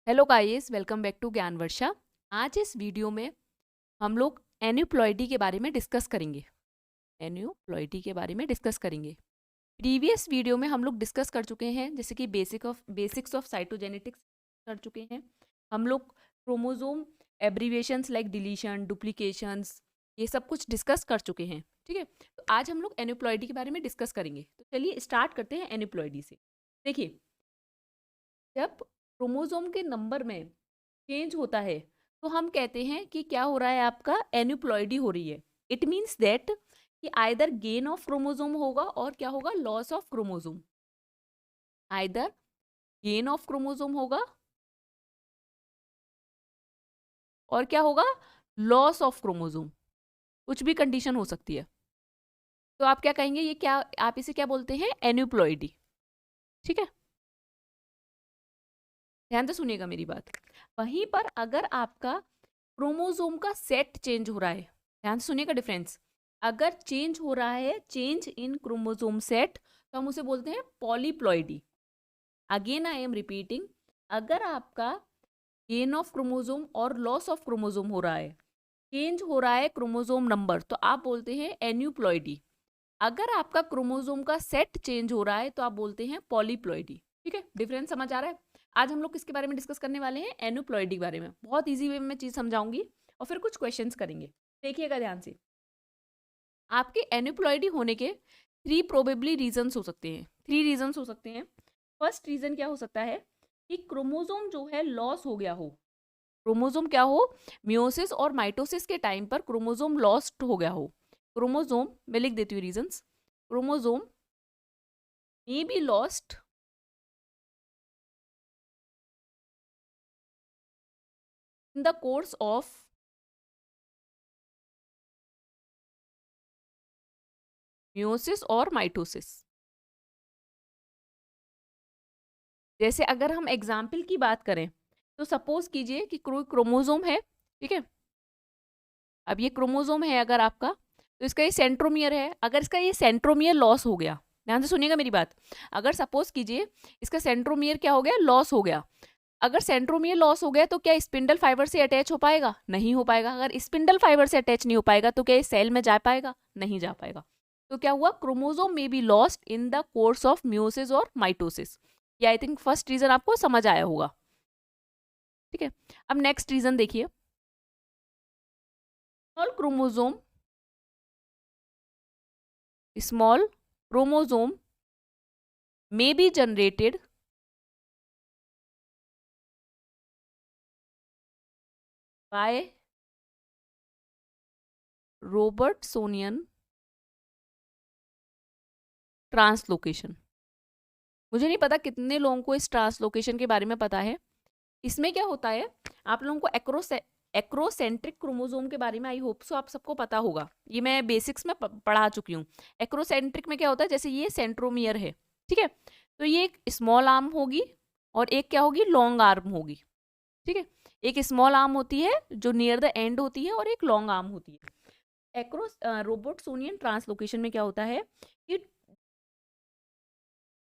Hello guys, welcome back to Gyan Varsha. आज इस video में हम लोग एन्यूप्लॉयडी के बारे में डिस्कस करेंगे। एन्यूप्लॉयडी के बारे में डिस्कस करेंगे। प्रीवियस वीडियो में हम लोग डिस्कस कर चुके हैं, जैसे कि बेसिक्स ऑफ साइटोजेनेटिक्स कर चुके हैं। हम लोग chromosome abbreviations like deletion, duplications, ये सब कुछ डिस्कस कर चुके हैं। ठीक है, तो आज हम लोग एन्यूप्लॉयडी के बारे में डिस्कस करेंगे। तो चलिए स्टार्ट करते हैं एन्यूप्लॉयडी से। देखिए, जब क्रोमोसोम के नंबर में चेंज होता है तो हम कहते हैं कि क्या हो रहा है, आपका एन्यूप्लॉयडी हो रही है। इट मीन्स दैट कि आइदर गेन ऑफ क्रोमोसोम होगा और क्या होगा, loss of chromosome. Either gain of chromosome होगा और क्या होगा, लॉस ऑफ क्रोमोसोम। कुछ भी कंडीशन हो सकती है। तो आप क्या कहेंगे, ये क्या, आप इसे क्या बोलते हैं, एन्यूप्लॉयडी। ठीक है, ध्यान से सुनिएगा मेरी बात। वहीं पर अगर आपका क्रोमोसोम का सेट चेंज हो रहा है, ध्यान से सुनिएगा डिफरेंस। अगर चेंज हो रहा है, चेंज इन क्रोमोसोम सेट, तो हम उसे बोलते हैं polyploidy. Again I am repeating, अगर आपका गेन ऑफ क्रोमोसोम और लॉस ऑफ क्रोमोसोम हो रहा है, चेंज हो रहा है क्रोमोसोम नंबर, तो आप बोलते हैं एन्यूप्लॉइडी। अगर आपका क्रोमोसोम का सेट चेंज हो रहा है तो आप बोलते हैं पॉलीप्लॉइडी। ठीक है, डिफरेंस समझ आ रहा है। आज हम लोग किसके बारे में डिस्कस करने वाले हैं, एन्यूप्लॉइडी के बारे में। बहुत इजी वे में मैं चीज समझाऊंगी और फिर कुछ क्वेश्चंस करेंगे। देखिएगा ध्यान से। आपके एन्यूप्लॉइडी होने के थ्री प्रोबेबली रीजंस हो सकते हैं। थ्री रीजंस हो सकते हैं। फर्स्ट रीजन क्या हो सकता है कि क्रोमोसोम जो है लॉस हो गया हो। क्रोमोसोम क्या हो, मियोसिस और माइटोसिस के टाइम पर क्रोमोसोम लॉस्ट हो गया हो। क्रोमोसोम, मैं लिख देती हूँ reasons. Chromosome may be lost in the course of meiosis और माइटोसिस। जैसे अगर हम एग्जाम्पल की बात करें तो सपोज कीजिए कि कोई क्रोमोसोम है। ठीक है, अब ये क्रोमोसोम है अगर आपका, तो इसका ये सेंट्रोमियर है। अगर इसका ये सेंट्रोमियर लॉस हो गया, ध्यान से सुनिएगा मेरी बात। अगर सपोज कीजिए इसका सेंट्रोमियर क्या हो गया, लॉस हो गया। अगर सेंट्रोमियर लॉस हो गया तो क्या स्पिंडल फाइबर से अटैच हो पाएगा, नहीं हो पाएगा। अगर स्पिंडल फाइबर से अटैच नहीं हो पाएगा तो क्या सेल में जा पाएगा, नहीं जा पाएगा। तो क्या हुआ, क्रोमोसोम में be lost in the course of meiosis और माइटोसिस। ये आई थिंक फर्स्ट रीजन आपको समझ आया होगा। ठीक है, अब नेक्स्ट रीजन देखिए। Small chromosome may be generated by Robertsonian translocation. मुझे नहीं पता कितने लोगों को इस ट्रांसलोकेशन के बारे में पता है। इसमें क्या होता है, आप लोगों को एक्रोसेंट्रिक क्रोमोसोम के बारे में आई होप सो आप सबको पता होगा। ये मैं बेसिक्स में पढ़ा चुकी हूँ। एक्रोसेंट्रिक में क्या होता है, जैसे ये सेंट्रोमियर है। ठीक है, तो ये एक स्मॉल आर्म होगी और एक क्या होगी, लॉन्ग आर्म होगी। ठीक है, एक स्मॉल आर्म होती है जो नियर द एंड होती है और एक लॉन्ग आर्म होती है। रोबोट्सोनियन ट्रांसलोकेशन में क्या होता है कि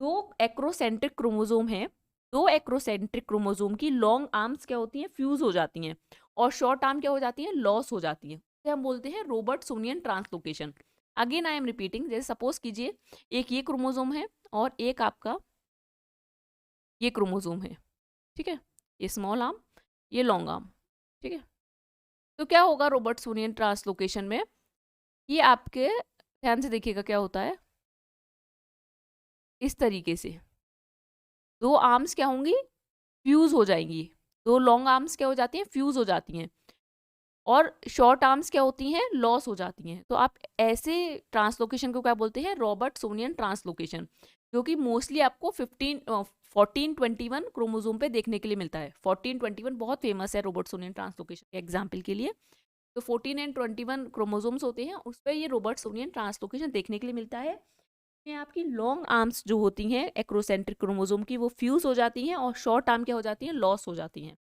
दो एक्रोसेंट्रिक क्रोमोसोम है, दो एक्रोसेंट्रिक क्रोमोसोम की लॉन्ग आर्म्स क्या होती हैं, फ्यूज हो जाती हैं, और शॉर्ट आर्म क्या हो जाती हैं, लॉस हो जाती हैं। इसे हम बोलते हैं Robertsonian translocation. Again I am repeating, जैसे सपोज कीजिए एक ये क्रोमोसोम है और एक आपका ये क्रोमोसोम है। ठीक है, ये स्मॉल आर्म, ये लॉन्ग आर्म। ठीक है, तो क्या होगा रोबर्टसोनियन ट्रांसलोकेशन में, ये आपके ध्यान से देखिएगा क्या होता है। इस तरीके से दो आर्म्स क्या होंगी, फ्यूज हो जाएंगी। दो लॉन्ग आर्म्स क्या हो जाती हैं, फ्यूज हो जाती हैं, और शॉर्ट आर्म्स क्या होती हैं, लॉस हो जाती हैं। तो आप ऐसे ट्रांसलोकेशन को क्या बोलते हैं, रॉबर्टसोनियन ट्रांसलोकेशन, जो कि मोस्टली आपको 1421 क्रोमोसोम पे देखने के लिए मिलता है। 1421 बहुत फेमस है रोबर्टसोनियन ट्रांसलोकेशन के एग्जाम्पल के लिए। तो 14 एंड 21 क्रोमोसोम्स होते हैं, उस पर ये रोबर्टसोनियन ट्रांसलोकेशन देखने के लिए मिलता है। में आपकी लॉन्ग आर्म्स जो होती हैं एक्रोसेंट्रिक क्रोमोसोम की, वो फ्यूज हो जाती हैं, और शॉर्ट आर्म क्या हो जाती हैं, लॉस हो जाती हैं।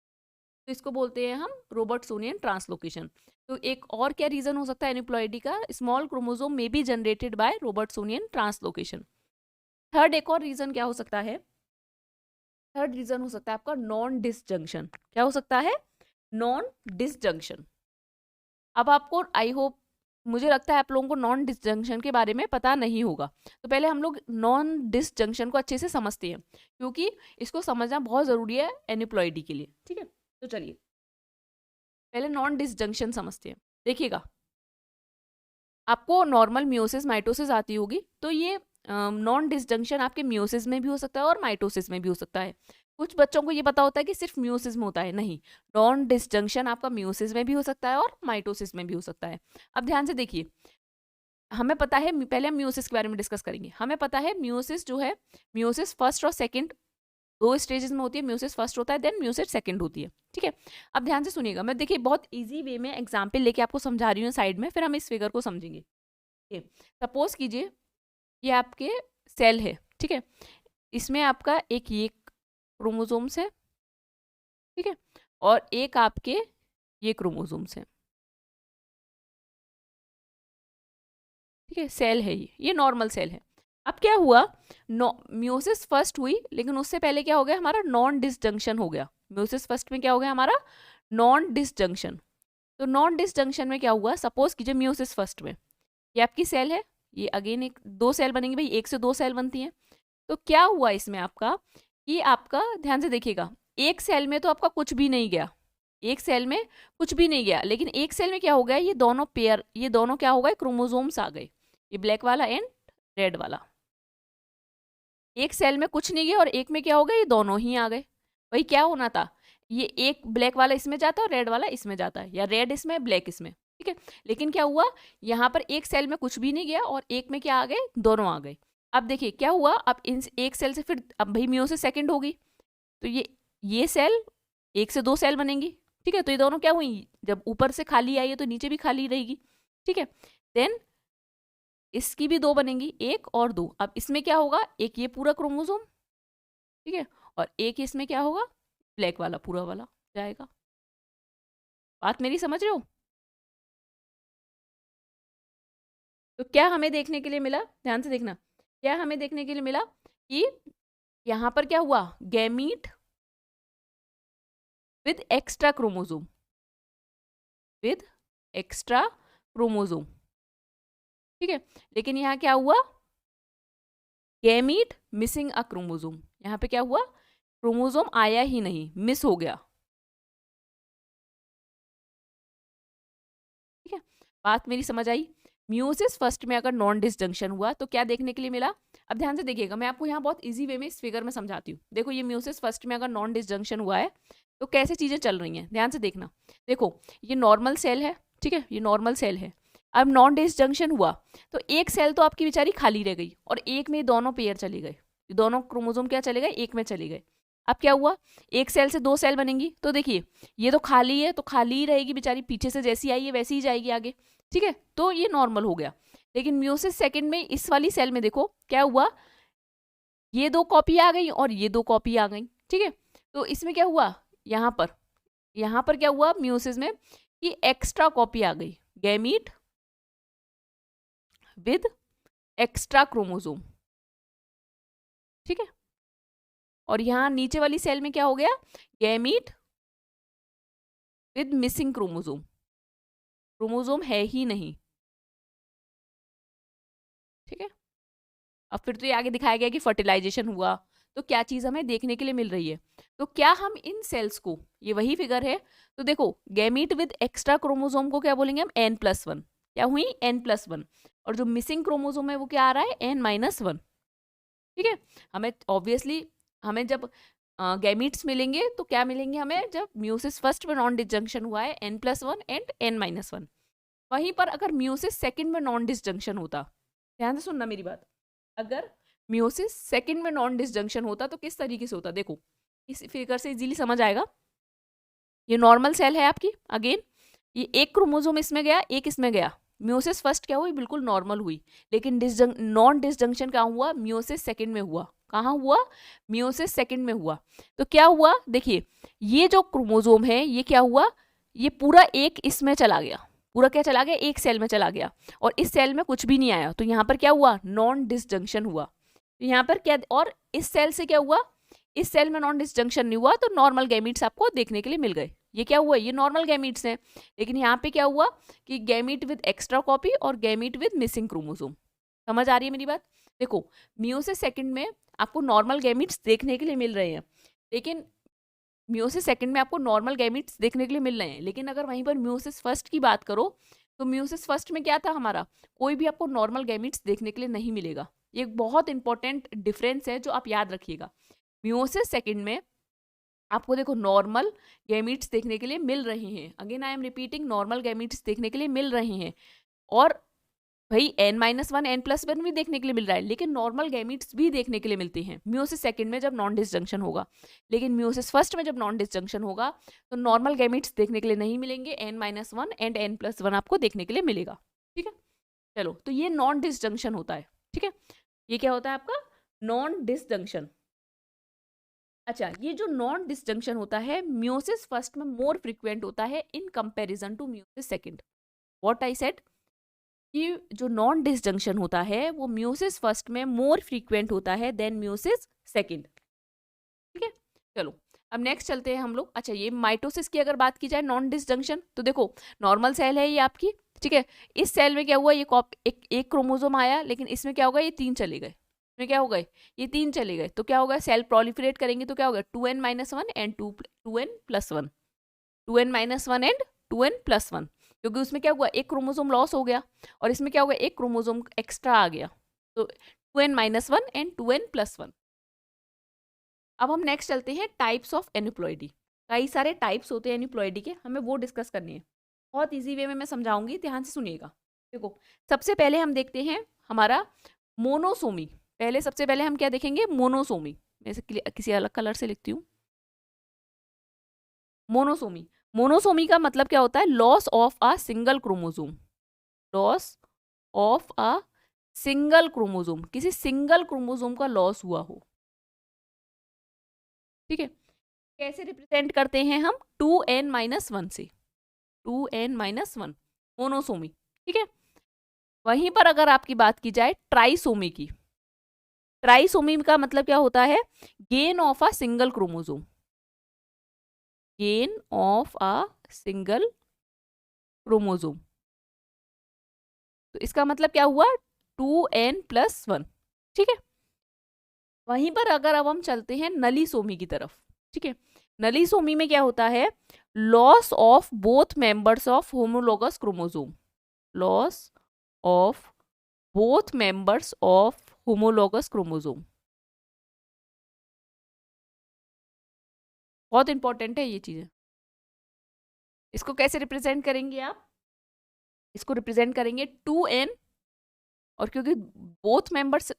तो इसको बोलते हैं हम रोबर्टसोनियन ट्रांसलोकेशन। तो एक और क्या रीजन हो सकता है एन्यूप्लॉयडी का, स्मॉल क्रोमोसोम में be generated by Robertsonian translocation. Third एक और रीजन क्या हो सकता है थर्ड रीजन हो सकता है आपका नॉन डिसजंक्शन। क्या हो सकता है? Non disjunction. अब आपको आई होप, मुझे लगता है आप लोगों को नॉन डिसजंक्शन के बारे में पता नहीं होगा, तो पहले हम लोग नॉन डिसजंक्शन को अच्छे से समझते हैं, क्योंकि इसको समझना बहुत ज़रूरी है एनिप्लॉयडी के लिए। ठीक है, तो चलिए पहले नॉन डिसजंक्शन समझते हैं। देखिएगा, आपको नॉर्मल मियोसिस माइटोसिस आती होगी, तो ये नॉन डिसजंक्शन आपके मियोसिस में भी हो सकता है और माइटोसिस में भी हो सकता है। कुछ बच्चों को ये पता होता है कि सिर्फ मियोसिस में होता है, नहीं, नॉन डिसजंक्शन आपका मियोसिस में भी हो सकता है और माइटोसिस में भी हो सकता है। अब ध्यान से देखिए, हमें पता है, पहले हम मियोसिस के बारे में डिस्कस करेंगे। हमें पता है मियोसिस जो है, मियोसिस फर्स्ट और सेकंड दो स्टेजेस में होती है। मियोसिस फर्स्ट होता है, देन मियोसिस सेकंड होती है। ठीक है, अब ध्यान से सुनिएगा, मैं देखिए बहुत इजी वे में एग्जाम्पल लेके आपको समझा रही हूँ साइड में, फिर हम इस फिगर को समझेंगे। सपोज कीजिए ये आपके सेल है, ठीक है, इसमें आपका एक ये क्रोमोसोम्स है, ठीक है, और एक आपके ये क्रोमोसोम्स है। ठीक है, सेल है ये नॉर्मल सेल है। अब क्या हुआ, मियोसिस फर्स्ट हुई, लेकिन उससे पहले क्या हो गया, हमारा नॉन डिसजंक्शन हो गया। मियोसिस फर्स्ट में क्या हो गया हमारा, नॉन डिसजंक्शन। तो नॉन डिसजंक्शन में क्या हुआ, सपोज कीजिए मियोसिस फर्स्ट में ये आपकी सेल है, ये अगेन एक दो सेल बनेंगी भाई, एक से दो सेल बनती हैं। तो क्या हुआ इसमें आपका, कि आपका ध्यान से देखिएगा, एक सेल में तो आपका कुछ भी नहीं गया, एक सेल में कुछ भी नहीं गया, लेकिन एक सेल में क्या हो गया, ये दोनों पेयर, ये दोनों क्या हो गए, क्रोमोसोम्स आ गए, ये ब्लैक वाला एंड रेड वाला। एक सेल में कुछ नहीं गया और एक में क्या हो गया, ये दोनों ही आ गए। वही क्या होना था, ये एक ब्लैक वाला इसमें जाता है और रेड वाला इसमें जाता है, या रेड इसमें ब्लैक इसमें। ठीक है, लेकिन क्या हुआ, यहाँ पर एक सेल में कुछ भी नहीं गया और एक में क्या आ गए, दोनों आ गए। अब देखिए क्या हुआ, अब इन एक सेल से फिर अब भाई मियोसिस सेकंड होगी, तो ये सेल एक से दो सेल बनेंगी। ठीक है, तो ये दोनों क्या हुई, जब ऊपर से खाली आई है तो नीचे भी खाली रहेगी। ठीक है, देन इसकी भी दो बनेंगी, एक और दो। अब इसमें क्या होगा, एक ये पूरा क्रोमोसोम, ठीक है, और एक इसमें क्या होगा, ब्लैक वाला पूरा वाला जाएगा। बात मेरी समझ रहे हो? तो क्या हमें देखने के लिए मिला, ध्यान से देखना, क्या हमें देखने के लिए मिला कि यहां पर क्या हुआ, gamete with extra chromosome, with extra chromosome. ठीक है, लेकिन यहां क्या हुआ, गैमीट मिसिंग अ क्रोमोसोम। यहां पे क्या हुआ, क्रोमोसोम आया ही नहीं, मिस हो गया। ठीक है, बात मेरी समझ आई? मियोसिस फर्स्ट में अगर नॉन डिसजंक्शन हुआ तो क्या देखने के लिए मिला। अब ध्यान से देखिएगा, मैं आपको यहाँ बहुत इजी वे में इस फिगर में समझाती हूँ। देखो ये मियोसिस फर्स्ट में अगर नॉन डिसजंक्शन हुआ है तो कैसे चीजें चल रही हैं, ध्यान से देखना। देखो ये नॉर्मल सेल है, ठीक है, ये नॉर्मल सेल है। अब नॉन डिसजंक्शन हुआ तो एक सेल तो आपकी बेचारी खाली रह गई और एक में दोनों पेयर चले गए, दोनों क्रोमोसोम क्या चले गए, एक में चले गए। अब क्या हुआ, एक सेल से दो सेल बनेंगी, तो देखिए ये तो खाली है, तो खाली ही रहेगी बेचारी, पीछे से जैसी आई है वैसी ही जाएगी आगे। ठीक है, तो ये नॉर्मल हो गया। लेकिन मियोसिस सेकंड में इस वाली सेल में देखो क्या हुआ, ये दो कॉपी आ गई और ये दो कॉपी आ गई। ठीक है, तो इसमें क्या हुआ, यहाँ पर क्या हुआ मियोसिस में कि एक्स्ट्रा कॉपी आ गई, गैमीट विद एक्स्ट्रा क्रोमोसोम। ठीक है, और यहाँ नीचे वाली सेल में क्या हो गया, gamete with missing chromosome, chromosome है ही नहीं। ठीक है, अब फिर तो ये आगे दिखाया गया कि फर्टिलाइजेशन हुआ, तो क्या चीज हमें देखने के लिए मिल रही है। तो क्या हम इन सेल्स को, ये वही फिगर है, तो देखो गैमीट विद एक्स्ट्रा क्रोमोसोम को क्या बोलेंगे हम, n+1। क्या हुई, n+1, और जो मिसिंग क्रोमोसोम है वो क्या आ रहा है, n-1। ठीक है, हमें ऑब्वियसली हमें जब गैमीट्स मिलेंगे तो क्या मिलेंगे हमें, जब मियोसिस फर्स्ट में नॉन डिसजंक्शन हुआ है n+1 एंड n-1। वहीं पर अगर मियोसिस सेकंड में नॉन डिसजंक्शन होता, ध्यान से सुनना मेरी बात, अगर मियोसिस सेकंड में नॉन डिसजंक्शन होता तो किस तरीके से होता, देखो इस फिगर से इजीली समझ आएगा। ये नॉर्मल सेल है आपकी, अगेन ये एक क्रोमोसोम इसमें गया, एक इसमें गया, मियोसिस फर्स्ट क्या हुई, बिल्कुल नॉर्मल हुई। लेकिन नॉन डिसजंक्शन कहाँ हुआ, मियोसिस सेकंड में हुआ। कहाँ हुआ, मियोसिस सेकंड में हुआ। तो क्या हुआ, देखिए ये जो क्रोमोसोम है ये क्या हुआ, ये पूरा एक इसमें चला गया, पूरा क्या चला गया, एक सेल में चला गया, और इस सेल में कुछ भी नहीं आया। तो यहाँ पर क्या हुआ, नॉन डिसजंक्शन हुआ। तो यहाँ पर क्या, और इस सेल से क्या हुआ, इस सेल में नॉन डिसजंक्शन नहीं हुआ तो नॉर्मल गैमीट्स आपको देखने के लिए मिल गए। ये क्या हुआ, ये नॉर्मल गैमीट्स हैं। लेकिन यहाँ पे क्या हुआ कि गैमीट विद एक्स्ट्रा कॉपी और गैमीट विद मिसिंग क्रोमोसोम। समझ आ रही है मेरी बात? देखो मियोसिस सेकंड में आपको नॉर्मल गैमीट्स देखने के लिए मिल रहे हैं, लेकिन मियोसिस सेकंड में आपको नॉर्मल गैमीट्स देखने के लिए मिल रहे हैं, लेकिन अगर वहीं पर मियोसिस फर्स्ट की बात करो तो मियोसिस फर्स्ट में क्या था हमारा, कोई भी आपको नॉर्मल गैमीट्स देखने के लिए नहीं मिलेगा। ये एक बहुत इंपॉर्टेंट डिफरेंस है जो आप याद रखिएगा। मियोसिस सेकंड में आपको देखो नॉर्मल गैमीट्स देखने के लिए मिल रहे हैं, again I am repeating, normal gametes देखने के लिए मिल रहे हैं। और भाई n-1 n+1 भी देखने के लिए मिल रहा है, लेकिन नॉर्मल गैमीट्स भी देखने के लिए मिलते हैं मियोसिस सेकंड में जब नॉन डिसजंक्शन होगा। लेकिन मियोसिस फर्स्ट में जब नॉन डिसजंक्शन होगा तो नॉर्मल गैमीट्स देखने के लिए नहीं मिलेंगे, n-1 एंड n+1 आपको देखने के लिए मिलेगा। ठीक है, चलो तो ये नॉन डिसजंक्शन होता है। ठीक है, ये क्या होता है आपका नॉन डिसजंक्शन। अच्छा, ये जो नॉन डिसजंक्शन होता है मियोसिस फर्स्ट में मोर फ्रिक्वेंट होता है in comparison to meiosis second. What I said कि जो नॉन डिसजंक्शन होता है वो मियोसिस फर्स्ट में मोर फ्रीक्वेंट होता है देन मियोसिस सेकंड। ठीक है, चलो अब नेक्स्ट चलते हैं हम लोग। अच्छा, ये माइटोसिस की अगर बात की जाए नॉन डिसजंक्शन, तो देखो नॉर्मल सेल है ये आपकी। ठीक है, इस सेल में क्या हुआ, ये एक क्रोमोसोम आया, लेकिन इसमें क्या होगा, ये 3 चले गए। इसमें क्या हो गए, ये 3 चले गए, तो क्या होगा, सेल प्रोलिफरेट करेंगे तो क्या होगा 2n-1 and 2n+1, 2n-1 and 2n+1, क्योंकि उसमें क्या हुआ एक क्रोमोसोम लॉस हो गया और इसमें क्या होगा एक क्रोमोसोम एक्स्ट्रा आ गया, तो 2n-1 एंड 2n+1। अब हम नेक्स्ट चलते हैं टाइप्स ऑफ एन्यूप्लॉइडी। कई सारे टाइप्स होते हैं एन्यूप्लॉइडी के, हमें वो डिस्कस करनी है। बहुत इजी वे में मैं समझाऊंगी, ध्यान से सुनिएगा। देखो सबसे पहले हम देखते हैं हमारा मोनोसोमी। पहले सबसे पहले हम क्या देखेंगे, मोनोसोमी। मैं इसे किसी अलग कलर से लिखती हूँ। मोनोसोमी, मोनोसोमी का मतलब क्या होता है, loss of a single chromosome. Loss of a single chromosome, किसी सिंगल क्रोमोसोम का लॉस हुआ हो। ठीक है, कैसे रिप्रेजेंट करते हैं हम, 2n-1 से, 2n-1 मोनोसोमी। ठीक है, वहीं पर अगर आपकी बात की जाए ट्राइसोमी की, ट्राइसोमी का मतलब क्या होता है, gain of a single chromosome, gain of a single chromosome. तो इसका मतलब क्या हुआ, 2n+1। ठीक है, वहीं पर अगर अब हम चलते हैं नलीसोमी की तरफ। ठीक है, नलीसोमी में क्या होता है, loss of both members of homologous chromosome, loss of both members of homologous chromosome. बहुत इंपॉर्टेंट है ये चीजें। इसको कैसे रिप्रेजेंट करेंगे आप, इसको रिप्रेजेंट करेंगे 2n, और क्योंकि बोथ मेंबर्स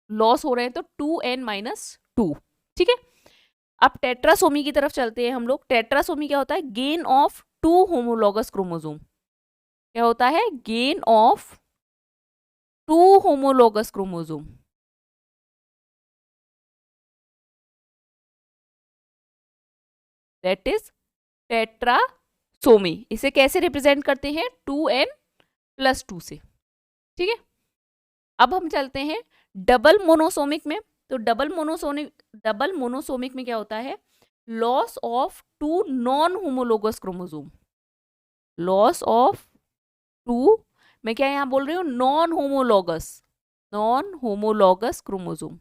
लॉस हो रहे हैं तो 2n-2। ठीक है, अब टेट्रासोमी की तरफ चलते हैं हम लोग। टेट्रासोमी क्या होता है, गेन ऑफ 2 होमोलोगस क्रोमोसोम। क्या होता है, gain of 2 homologous chromosome. That is tetrasomy. इसे कैसे रिप्रेजेंट करते हैं, 2n+2 से। ठीक है, अब हम चलते हैं डबल मोनोसोमिक में। तो डबल मोनोसोमिक में क्या होता है, loss of 2 non homologous chromosome, loss of 2, मैं क्या यहां बोल रही हूँ, non homologous chromosome.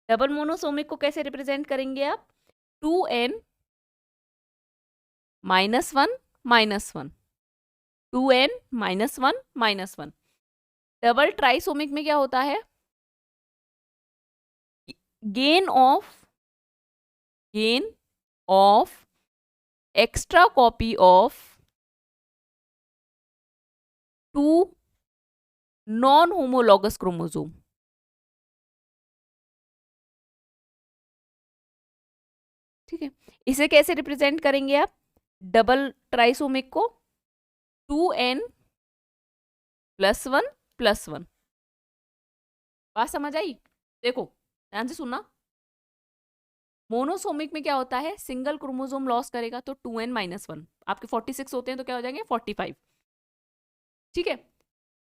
Double monosomic को कैसे रिप्रेजेंट करेंगे आप, 2n-1 -1, 2n-1 -1। डबल ट्राइसोमिक में क्या होता है, gain of extra copy of 2 non homologous chromosome. ठीक है, इसे कैसे रिप्रेजेंट करेंगे आप, डबल ट्राइसोमिक को 2n+1+1। बात समझ आई? देखो ध्यान से सुनना, मोनोसोमिक में क्या होता है, सिंगल क्रोमोसोम लॉस करेगा तो 2n-1, आपके 46 होते हैं तो क्या हो जाएंगे 45। ठीक है,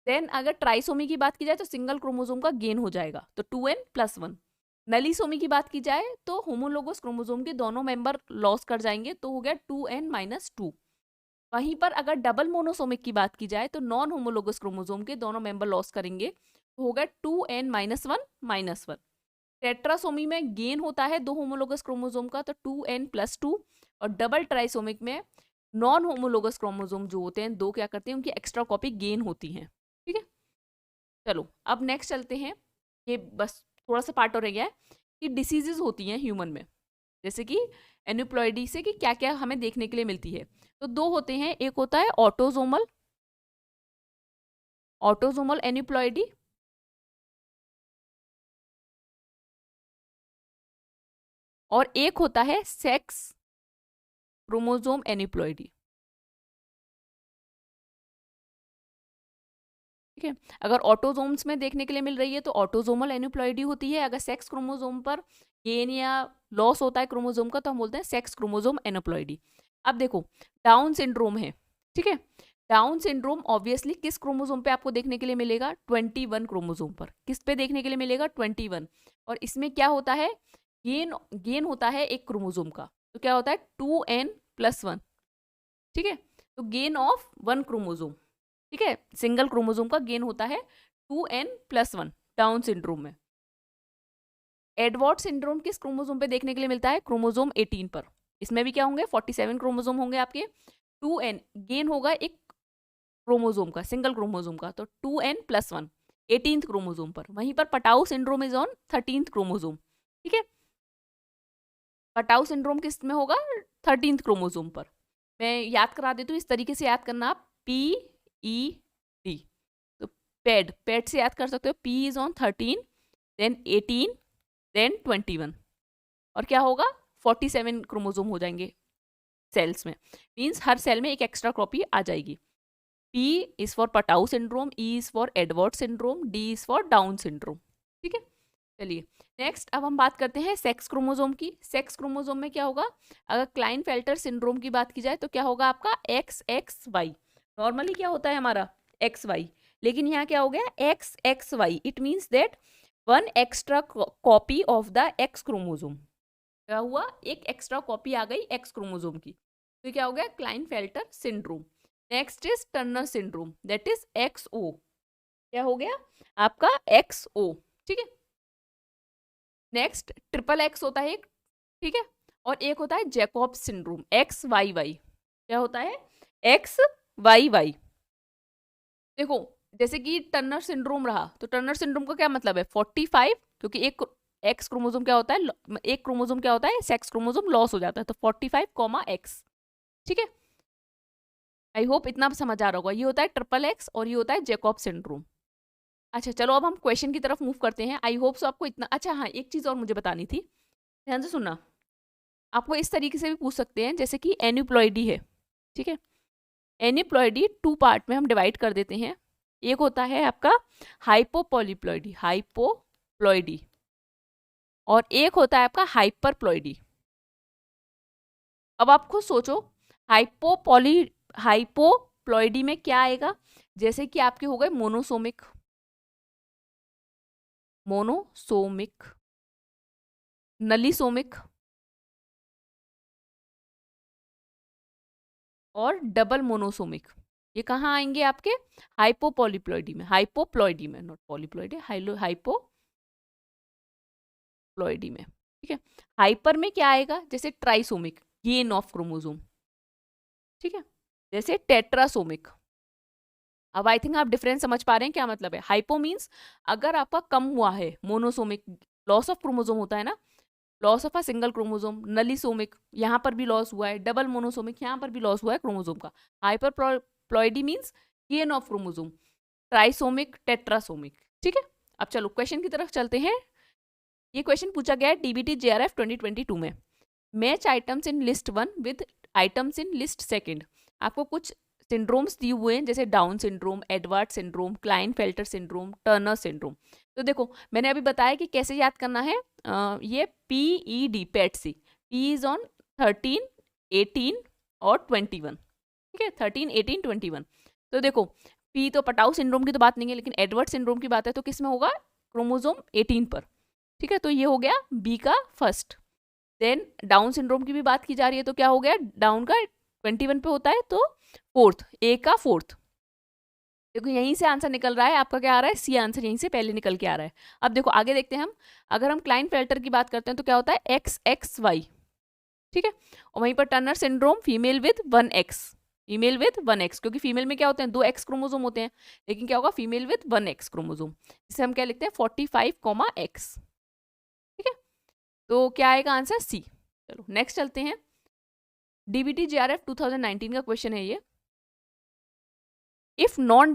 देन अगर ट्राइसोमी की बात की जाए तो सिंगल क्रोमोसोम का गेन हो जाएगा, तो 2n+1। नलीसोमी की बात की जाए तो होमोलोगस क्रोमोसोम के दोनों मेंबर लॉस कर जाएंगे, तो हो गया 2n-2। वहीं पर अगर डबल मोनोसोमिक की बात की जाए तो नॉन होमोलोगस क्रोमोसोम के दोनों मेंबर लॉस करेंगे, तो होगा 2n-1-1। टेट्रासोमी में गेन होता है दो होमोलोगस क्रोमोसोम का, तो 2n+2। और डबल ट्राइसोमिक में नॉन होमोलोगस क्रोमोसोम जो होते हैं दो, क्या करते हैं, उनकी एक्स्ट्रा कॉपी गेन होती हैं। ठीक है, चलो अब नेक्स्ट चलते हैं। ये बस थोड़ा सा पार्ट और रह गया है कि डिसीजेज होती हैं ह्यूमन में, जैसे कि एन्यूप्लॉइडी से कि क्या क्या हमें देखने के लिए मिलती है। तो दो होते हैं, एक होता है ऑटोजोमल ऑटोजोमल एन्यूप्लॉइडी, और एक होता है सेक्स क्रोमोसोम एन्यूप्लॉइडी। ठीक है, अगर ऑटोजोम्स में देखने के लिए मिल रही है तो ऑटोजोमल एन्यूप्लॉइडी होती है। अगर सेक्स क्रोमोसोम पर गेन या लॉस होता है क्रोमोसोम का तो हम बोलते हैं सेक्स क्रोमोसोम एन्यूप्लॉइडी। अब देखो, डाउन सिंड्रोम है। ठीक है, डाउन सिंड्रोम ऑब्वियसली किस क्रोमोसोम पे आपको देखने के लिए मिलेगा? 21 क्रोमोसोम पर। किस पे देखने के लिए मिलेगा? 21। और इसमें क्या होता है? गेन गेन होता है एक क्रोमोसोम का, तो क्या होता है? 2n+1। ठीक है, तो गेन ऑफ 1 क्रोमोसोम। ठीक है, सिंगल क्रोमोसोम का गेन होता है 2n+1 डाउन सिंड्रोम में। एडवर्ड सिंड्रोम किस क्रोमोसोम पे देखने के लिए मिलता है? क्रोमोसोम 18 पर। इसमें भी क्या होंगे? 47 क्रोमोसोम होंगे आपके। 2n गेन होगा एक क्रोमोसोम का, सिंगल क्रोमोसोम का, तो 2n+1 18th क्रोमोसोम पर। वहीं पर Patau syndrome is on 13th chromosome. ठीक है, पटाउ सिंड्रोम किस में होगा? 13th क्रोमोसोम पर। मैं याद करा देती हूँ, इस तरीके से याद करना आप, PED। तो पेड से याद कर सकते हो। P is on 13, then 18, then 21, और क्या होगा? 47 क्रोमोसोम हो जाएंगे सेल्स में। मीन्स हर सेल में एक एक्स्ट्रा कॉपी आ जाएगी। P is for Patau syndrome, E is for Edward syndrome, D is for down syndrome. ठीक है, चलिए नेक्स्ट अब हम बात करते हैं सेक्स क्रोमोसोम की। सेक्स क्रोमोसोम में क्या होगा? अगर क्लाइनफेल्टर सिंड्रोम की बात की जाए तो क्या होगा आपका? XXY। नॉर्मली क्या होता है हमारा? XY, लेकिन यहाँ क्या हो गया? XXY। It means that 1 extra copy of the X chromosome. क्या हुआ? एक एक्स्ट्रा कॉपी आ गई X क्रोमोसोम की, तो क्या हो गया? Klinefelter syndrome. Next is Turner syndrome, that is XO। क्या हो गया आपका? XO। ठीक है, नेक्स्ट ट्रिपल X होता है एक। ठीक है, और एक होता है जैकॉब सिंड्रोम, XYY। क्या होता है? XYY। देखो, जैसे कि टर्नर सिंड्रोम रहा, तो टर्नर सिंड्रोम का क्या मतलब है? 45, क्योंकि एक एक्स क्रोमोसोम क्या होता है? एक क्रोमोसोम क्या होता है? सेक्स क्रोमोसोम लॉस हो जाता है, तो 45, X। ठीक है, आई होप इतना समझ आ रहा होगा। ये होता है ट्रिपल X और ये होता है जैकॉब सिंड्रोम। अच्छा चलो अब हम क्वेश्चन की तरफ मूव करते हैं। आई होप सो आपको इतना अच्छा। हाँ, एक चीज़ और मुझे बतानी थी, ध्यान से सुनना। आपको इस तरीके से भी पूछ सकते हैं, जैसे कि एन्यूप्लॉइडी है। ठीक है, एन्यूप्लॉइडी 2 पार्ट में हम डिवाइड कर देते हैं। एक होता है आपका हाइपोपॉलीप्लॉइडी, हाइपोप्लॉइडी, और एक होता है आपका हाइपरप्लॉइडी। अब आप खुद सोचो, हाइपोप्लॉइडी में क्या आएगा? जैसे कि आपके हो गए मोनोसोमिक, नलीसोमिक और डबल मोनोसोमिक। ये कहाँ आएंगे आपके? हाइपोपॉलीप्लॉइडी में, हाइपोप्लॉइडी में, नॉट पॉलीप्लॉइडी, हाइपोप्लॉइडी में। ठीक है, हाइपर में क्या आएगा? जैसे ट्राइसोमिक, गेन ऑफ क्रोमोसोम। ठीक है, जैसे टेट्रासोमिक। अब आई थिंक आप डिफरेंस समझ पा रहे हैं क्या मतलब है। हाइपो मीन्स अगर आपका कम हुआ है, मोनोसोमिक लॉस ऑफ क्रोमोसोम होता है ना, loss of a single chromosome. Nullisomic, यहाँ पर भी लॉस हुआ है। डबल मोनोसोमिक, यहाँ पर भी लॉस हुआ है क्रोमोसोम का। Hyperploidy means gain of chromosome. Trisomic, tetrasomic. ठीक है, अब चलो क्वेश्चन की तरफ चलते हैं। ये क्वेश्चन पूछा गया है DBT JRF 2022 में। Match items in list 1 with items in list 2। आपको कुछ सिंड्रोम्स दिए हुए हैं, जैसे down syndrome, Edward syndrome, Klinefelter syndrome, Turner syndrome. तो देखो, मैंने अभी बताया कि कैसे याद करना है। ये PED, पेटसी। P इज ऑन 13, 18 और 21। ठीक है, 13, 18, 21। तो देखो, पी तो पटाउ सिंड्रोम की तो बात नहीं है, लेकिन एडवर्ड सिंड्रोम की बात है तो किस में होगा, क्रोमोसोम 18 पर। ठीक है, तो ये हो गया बी का फर्स्ट। देन डाउन सिंड्रोम की भी बात की जा रही है तो क्या हो गया, डाउन का 21 पे होता है तो फोर्थ, ए का फोर्थ। देखो यहीं से आंसर निकल रहा है आपका, क्या आ रहा है, सी आंसर यहीं से पहले निकल के आ रहा है। अब देखो आगे देखते हैं हम, अगर हम क्लाइनफेल्टर की बात करते हैं तो क्या होता है, एक्स एक्स वाई। ठीक है, और वहीं पर Turner syndrome female with 1x, female with 1x, क्योंकि फीमेल में क्या होते हैं, 2x क्रोमोसोम होते हैं, लेकिन क्या होगा, फीमेल विद 1x क्रोमोसोम, जिसे हम क्या लिखते हैं 45x। ठीक है, तो क्या आएगा आंसर, सी। चलो नेक्स्ट चलते हैं, डीबीटी जेआरएफ 2019 का क्वेश्चन है ये। If non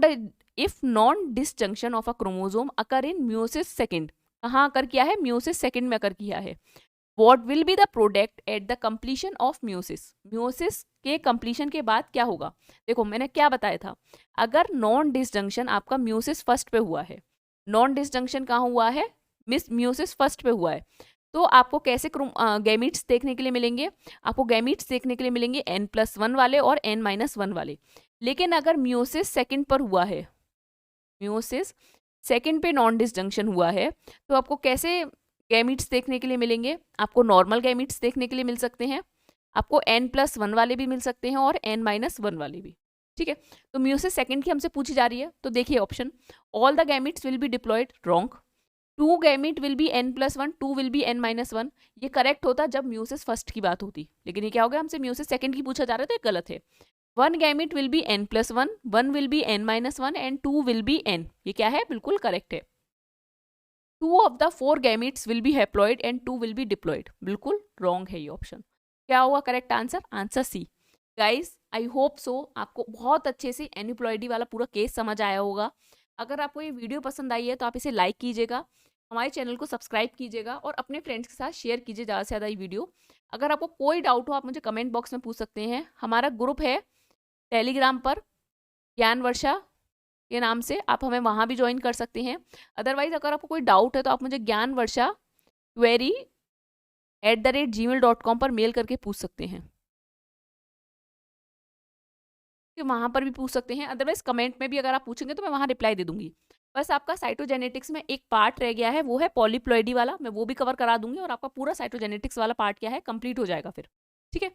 disjunction of a chromosome occur in meiosis second, कहाँ अकर किया है, म्यूसिस सेकंड में अकर किया है, what will be the product at the completion of meiosis, meiosis के कंप्लीशन के बाद क्या होगा। देखो मैंने क्या बताया था, अगर नॉन डिसजंक्शन आपका म्यूसिस फर्स्ट पे हुआ है, नॉन डिसजंक्शन कहाँ हुआ है, म्यूसिस फर्स्ट पे हुआ है, तो आपको कैसे गैमीट्स देखने के लिए मिलेंगे, आपको गैमीट्स देखने के लिए मिलेंगे n+1 वाले और n-1 वाले। लेकिन अगर म्यूसिस सेकंड पर हुआ है, म्यूसिस सेकंड पे नॉन डिसजंक्शन हुआ है, तो आपको कैसे गैमीट्स देखने के लिए मिलेंगे, आपको नॉर्मल गैमीट्स देखने के लिए मिल सकते हैं, आपको n+1 वाले भी मिल सकते हैं और n-1 वाले भी। ठीक है, तो म्यूसिस सेकंड की हमसे पूछी जा रही है, तो देखिए option, all the gametes will B diploid, wrong, 2 gamete will be n+1, 2 will be n-1, ये करेक्ट होता जब म्यूसिस फर्स्ट की बात होती, लेकिन ये क्या हो गया, हमसे म्यूसिस सेकंड की पूछा जा रहा है तो ये गलत है। 1 gamete will be n+1, 1 will be n-1 and 2 will be n, ये क्या है, बिल्कुल करेक्ट है। 2 of the 4 gametes will be haploid and 2 will be diploid, बिल्कुल रॉन्ग है ये ऑप्शन। क्या होगा correct answer, answer C. Guys I hope so आपको बहुत अच्छे से एन्यूप्लॉइडी वाला पूरा केस समझ आया होगा। अगर आपको ये वीडियो पसंद आई है तो आप इसे लाइक कीजिएगा, हमारे चैनल को सब्सक्राइब कीजिएगा और अपने फ्रेंड्स के साथ शेयर कीजिए ज़्यादा से ज़्यादा ये वीडियो। अगर आपको कोई डाउट हो आप मुझे कमेंट बॉक्स में पूछ सकते हैं, हमारा ग्रुप है टेलीग्राम पर, ज्ञान वर्षा के नाम से, आप हमें वहाँ भी ज्वाइन कर सकते हैं। अदरवाइज अगर आपको कोई डाउट है तो आप मुझे ज्ञान वर्षा query@gmail.com पर मेल करके पूछ सकते हैं, कि वहाँ पर भी पूछ सकते हैं। अदरवाइज कमेंट में भी अगर आप पूछेंगे तो मैं वहाँ रिप्लाई दे दूंगी। बस आपका साइटोजेनेटिक्स में एक पार्ट रह गया है, वो है पॉलीप्लॉइडी वाला, मैं वो भी कवर करा दूंगी और आपका पूरा साइटोजेनेटिक्स वाला पार्ट क्या है कंप्लीट हो जाएगा फिर। ठीक है,